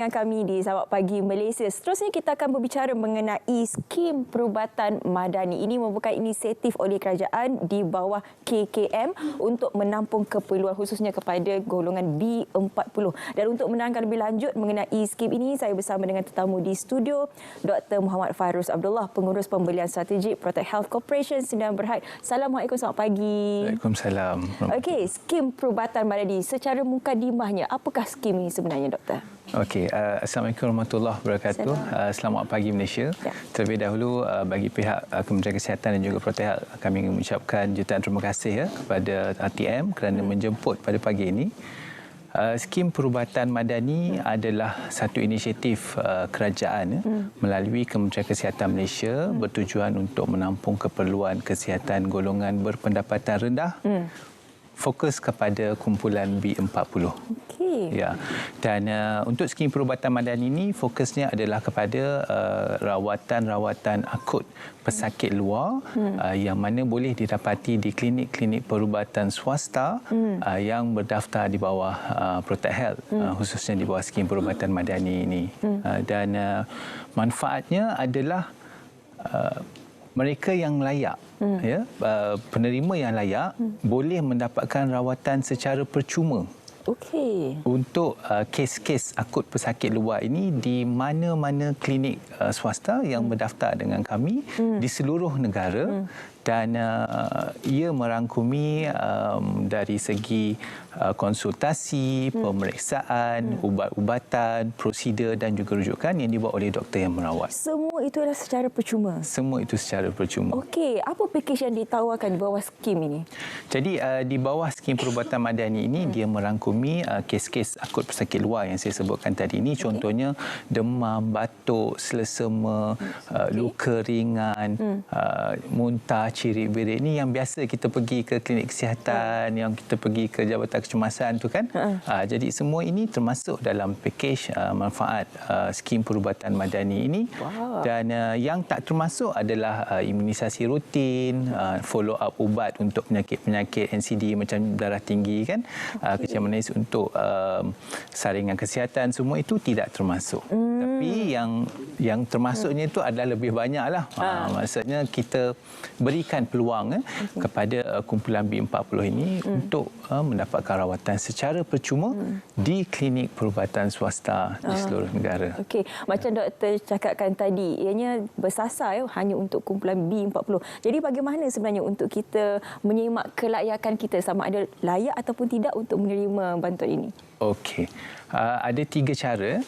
Dengan kami di Sahabat Pagi Malaysia. Seterusnya kita akan berbicara mengenai skim perubatan madani. Ini merupakan inisiatif oleh kerajaan di bawah KKM untuk menampung keperluan khususnya kepada golongan B40. Dan untuk menerangkan lebih lanjut mengenai skim ini, saya bersama dengan tetamu di studio, Dr. Muhammad Fairuz Abdullah, Pengurus Pembelian Strategik Protect Health Corporation Sdn Bhd. Assalamualaikum, selamat pagi. Waalaikumsalam. Okey, skim perubatan madani. Secara mukadimahnya, apakah skim ini sebenarnya, Doktor? Okey, Assalamualaikum warahmatullahi wabarakatuh. Selamat pagi Malaysia. Ya. Terlebih dahulu bagi pihak Kementerian Kesihatan dan juga Protect Health, kami ingin mengucapkan jutaan terima kasih kepada RTM kerana menjemput pada pagi ini. Skim perubatan madani adalah satu inisiatif kerajaan melalui Kementerian Kesihatan Malaysia bertujuan untuk menampung keperluan kesihatan golongan berpendapatan rendah. Fokus kepada kumpulan B40. Okey. Ya. Dan untuk skim perubatan madani ini fokusnya adalah kepada rawatan-rawatan akut pesakit luar yang mana boleh didapati di klinik-klinik perubatan swasta yang berdaftar di bawah Protect Health, khususnya di bawah skim perubatan madani ini. Dan manfaatnya adalah mereka yang layak, penerima yang layak boleh mendapatkan rawatan secara percuma. Okey. Untuk kes-kes akut pesakit luar ini di mana-mana klinik swasta yang berdaftar dengan kami di seluruh negara, dan ia merangkumi dari segi konsultasi, pemeriksaan, ubat-ubatan, prosedur dan juga rujukan yang dibuat oleh doktor yang merawat. Semua itu adalah secara percuma? Semua itu secara percuma. Okey, apa pakej yang ditawarkan di bawah skim ini? Jadi di bawah skim perubatan madani ini dia merangkumi kes-kes akut pesakit luar yang saya sebutkan tadi ini. Contohnya demam, batuk, selesema, luka ringan, muntah, cirit-birit. Ini yang biasa kita pergi ke klinik kesihatan, yang kita pergi ke Jabatan Kecemasan tu kan. Jadi semua ini termasuk dalam pakej manfaat skim perubatan madani ini. Wow. Dan yang tak termasuk adalah imunisasi rutin, follow up ubat untuk penyakit-penyakit NCD macam darah tinggi kan, kencing manis untuk saringan kesihatan, semua itu tidak termasuk. Tapi yang termasuknya itu adalah lebih banyaklah. Maksudnya kita berikan peluang kepada kumpulan B40 ini untuk mendapatkan rawatan secara percuma di klinik perubatan swasta di seluruh negara. Okey, macam doktor cakapkan tadi, ianya bersasar hanya untuk kumpulan B40. Jadi bagaimana sebenarnya untuk kita menyemak kelayakan kita, sama ada layak ataupun tidak untuk menerima bantuan ini? Okey. Ada 3 cara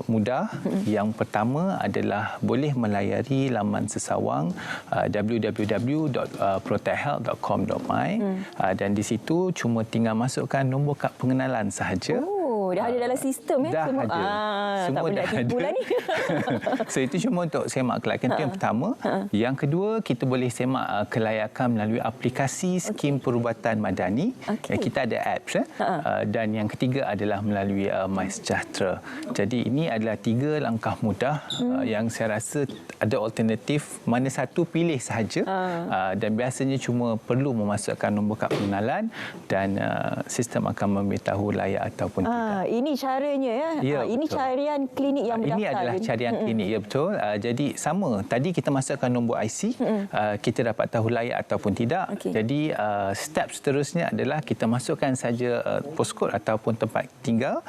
mudah. Yang pertama adalah boleh melayari laman sesawang www.protecthealth.com.my dan di situ cuma tinggal masukkan nombor kad pengenalan sahaja. Oh, dah ada dalam sistem dah semua. ada. Semua tak dah tipu ada. Lah ni. So itu cuma untuk semak kelayakan, itu yang pertama. Yang kedua, kita boleh semak kelayakan melalui aplikasi skim perubatan madani. Kita ada apps dan yang ketiga adalah melalui MySejahtera. Jadi ini adalah 3 langkah mudah yang saya rasa ada alternatif, mana satu pilih sahaja. Dan biasanya cuma perlu memasukkan nombor kad pengenalan dan sistem akan memberitahu layak ataupun tidak. Ini caranya Ya, ini betul. carian klinik yang berdaftar. Ini adalah carian klinik, ya betul. Jadi sama, tadi kita masukkan nombor IC, kita dapat tahu layak ataupun tidak. Jadi step seterusnya adalah kita masukkan saja postcode ataupun tempat tinggal.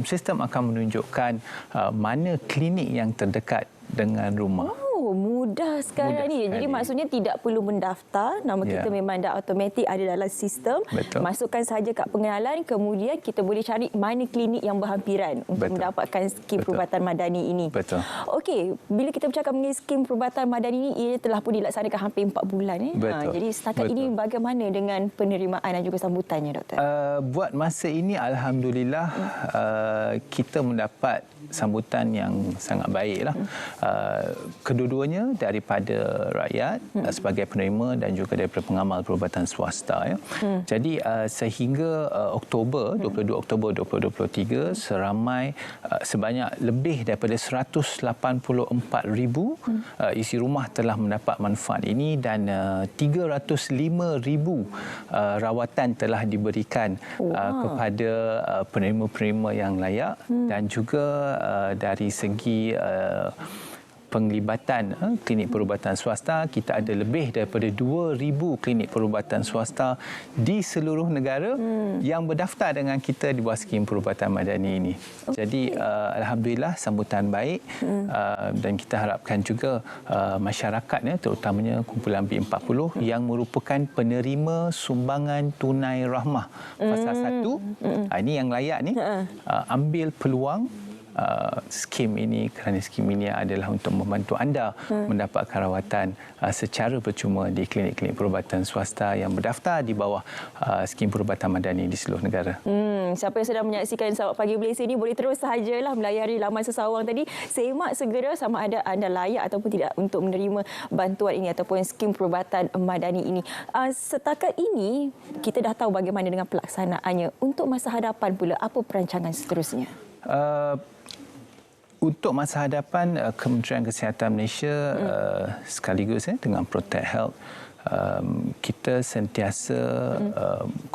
Sistem akan menunjukkan mana klinik yang terdekat dengan rumah. Oh, mudah sekarang ni. Jadi maksudnya tidak perlu mendaftar, nama kita memang dah automatik ada dalam sistem. Betul. Masukkan saja kad pengenalan, kemudian kita boleh cari mana klinik yang berhampiran untuk mendapatkan skim perubatan madani ini. Betul. Okey, bila kita bercakap mengenai skim perubatan madani ini, ia telah pun dilaksanakan hampir 4 bulan. Betul. Jadi setakat ini bagaimana dengan penerimaan dan juga sambutannya, Doktor? Buat masa ini alhamdulillah kita mendapat sambutan yang sangat baiklah. Kedua-dua kedua-duanya daripada rakyat sebagai penerima dan juga daripada pengamal perubatan swasta. Jadi sehingga Oktober 22 Oktober 2023 sebanyak lebih daripada 184,000 isi rumah telah mendapat manfaat ini dan 305,000 rawatan telah diberikan kepada penerima-penerima yang layak dan juga dari segi penglibatan klinik perubatan swasta, kita ada lebih daripada 2,000 klinik perubatan swasta di seluruh negara yang berdaftar dengan kita di bawah skim perubatan madani ini. Jadi alhamdulillah sambutan baik dan kita harapkan juga masyarakat terutamanya kumpulan B40 yang merupakan penerima sumbangan tunai rahmah fasa 1 ini yang layak ni ambil peluang skim ini kerana skim ini adalah untuk membantu anda mendapatkan rawatan secara percuma di klinik-klinik perubatan swasta yang berdaftar di bawah skim perubatan madani di seluruh negara. Siapa yang sedang menyaksikan Sahabat Pagi Malaysia ini boleh terus sahajalah melayari laman sesawang tadi, semak segera sama ada anda layak ataupun tidak untuk menerima bantuan ini ataupun skim perubatan madani ini. Setakat ini kita dah tahu bagaimana dengan pelaksanaannya. Untuk masa hadapan pula, apa perancangan seterusnya? Untuk masa hadapan, Kementerian Kesihatan Malaysia sekaligus dengan Protect Health, kita sentiasa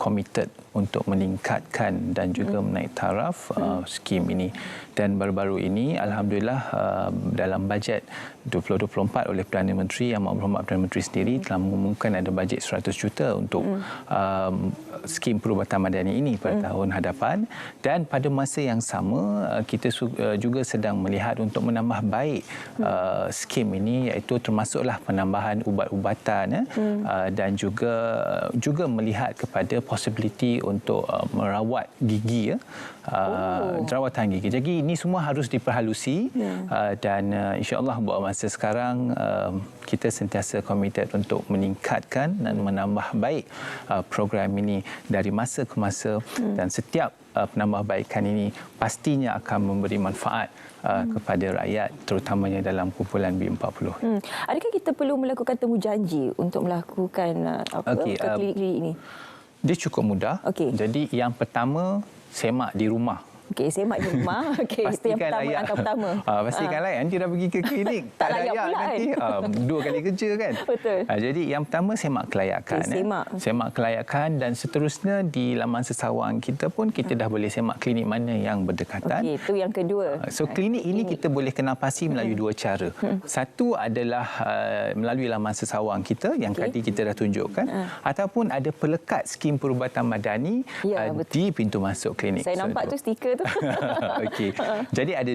committed untuk meningkatkan dan juga menaik taraf skim ini. Dan baru-baru ini, alhamdulillah, dalam bajet 2024 oleh Perdana Menteri, Yang Berhormat Perdana Menteri sendiri telah mengumumkan ada bajet 100 juta untuk skim perubatan madani ini pada tahun hadapan. Dan pada masa yang sama, kita juga sedang melihat untuk menambah baik skim ini, iaitu termasuklah penambahan ubat-ubatan dan juga melihat kepada possibility untuk merawat gigi, rawatan gigi. Jadi ini semua harus diperhalusi dan insya-Allah buat masa sekarang kita sentiasa komited untuk meningkatkan dan menambah baik program ini dari masa ke masa dan setiap penambahbaikan ini pastinya akan memberi manfaat kepada rakyat terutamanya dalam kumpulan B40. Adakah kita perlu melakukan temu janji untuk melakukan klinik-klinik ini? Dia cukup mudah. Jadi yang pertama, semak di rumah. Okey, semak di rumah. Okey, itu yang pertama, langkah pertama. Pastikan layak. Nanti dah pergi ke klinik. tak layak nanti. Dua kali kerja kan. Betul. Jadi yang pertama, semak kelayakan. Semak kelayakan dan seterusnya di laman sesawang kita pun kita dah boleh semak klinik mana yang berdekatan. Okey, itu yang kedua. So klinik ini kita boleh kenal pasti melalui dua cara. Satu adalah melalui laman sesawang kita yang tadi kita dah tunjukkan, ataupun ada pelekat skim perubatan madani di pintu masuk klinik. Saya nampak tu stiker tu. Okey. Jadi ada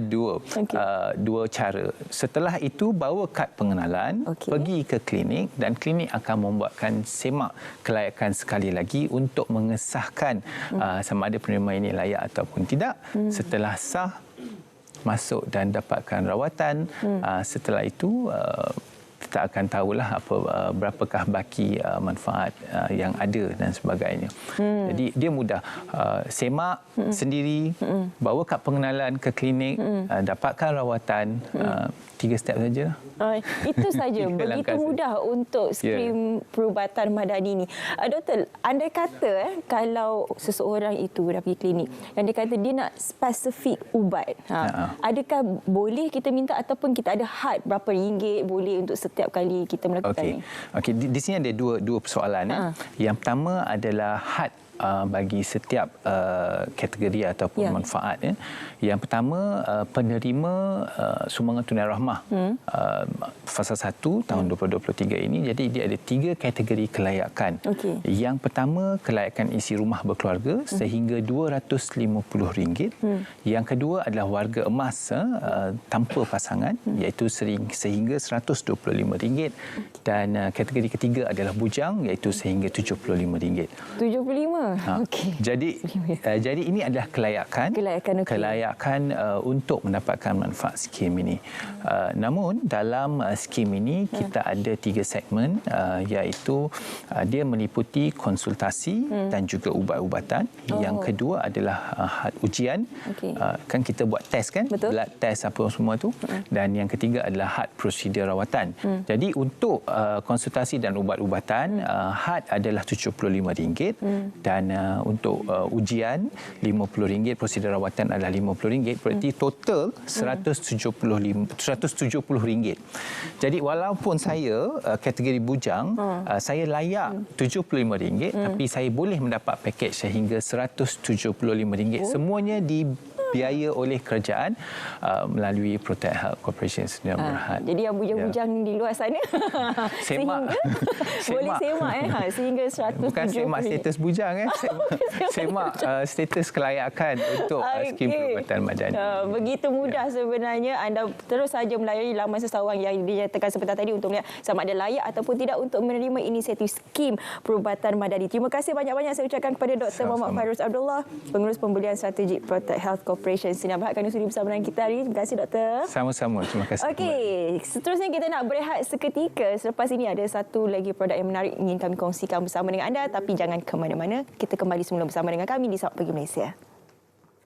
dua cara. Setelah itu bawa kad pengenalan, pergi ke klinik dan klinik akan membuatkan semak kelayakan sekali lagi untuk mengesahkan sama ada penerima ini layak ataupun tidak. Setelah sah, masuk dan dapatkan rawatan. Setelah itu kita akan tahulah berapakah baki manfaat yang ada dan sebagainya. Jadi dia mudah. Semak sendiri, bawa kad pengenalan ke klinik, dapatkan rawatan, 3 step saja. Itu saja. Begitu mudah untuk skim perubatan madani ini. Doktor, andai kata kalau seseorang itu dah pergi klinik dan dia kata dia nak spesifik ubat, adakah boleh kita minta ataupun kita ada had berapa ringgit boleh untuk setiap kali kita melakukan ini? Okey, di sini ada dua persoalan. Yang pertama adalah had bagi setiap kategori ataupun manfaat. Yang pertama, penerima sumbangan tunai rahmah fasa 1 tahun 2023 ini. Jadi dia ada 3 kategori kelayakan. Yang pertama, kelayakan isi rumah berkeluarga sehingga RM250. Yang kedua adalah warga emas tanpa pasangan iaitu sehingga RM125. Dan kategori ketiga adalah bujang iaitu sehingga RM75. 75? Okey. Jadi ini adalah kelayakan Okey. untuk mendapatkan manfaat skim ini. Namun dalam skim ini kita ada 3 segmen, iaitu dia meliputi konsultasi dan juga ubat-ubatan. Yang kedua adalah had ujian. Okey. Kan kita buat test kan, Betul. blood test apa semua tu. Dan yang ketiga adalah had prosedur rawatan. Jadi untuk konsultasi dan ubat-ubatan, had adalah RM75 dan untuk ujian RM50, prosedur rawatan adalah RM50, berarti total RM170. Jadi walaupun saya kategori bujang, saya layak RM75, tapi saya boleh mendapat pakej sehingga RM175. Semuanya dibiaya oleh kerajaan melalui Protect Health Corporation Sdn Bhd. Jadi yang bujang-bujang di luar sana Semak. boleh semak sehingga 170. Bukan semak status bujang semak status kelayakan untuk skim perubatan madani. Begitu mudah sebenarnya. Anda terus saja melayari laman seseorang yang dinyatakan sebentar tadi untuk melihat sama ada layak ataupun tidak untuk menerima inisiatif skim perubatan madani. Terima kasih banyak-banyak saya ucapkan kepada Dr. Muhammad Fairuz Abdullah, Pengurus Pembelian Strategik Protect Health Corporation Sdn Bhd, kerana sudi bersama dengan kita hari ini. Terima kasih, Doktor. Sama-sama. Terima kasih. Okey, seterusnya kita nak berehat seketika. Selepas ini ada satu lagi produk yang menarik ingin kami kongsikan bersama dengan anda, tapi jangan ke mana-mana. Kita kembali semula bersama dengan kami di Selamat Pagi Malaysia.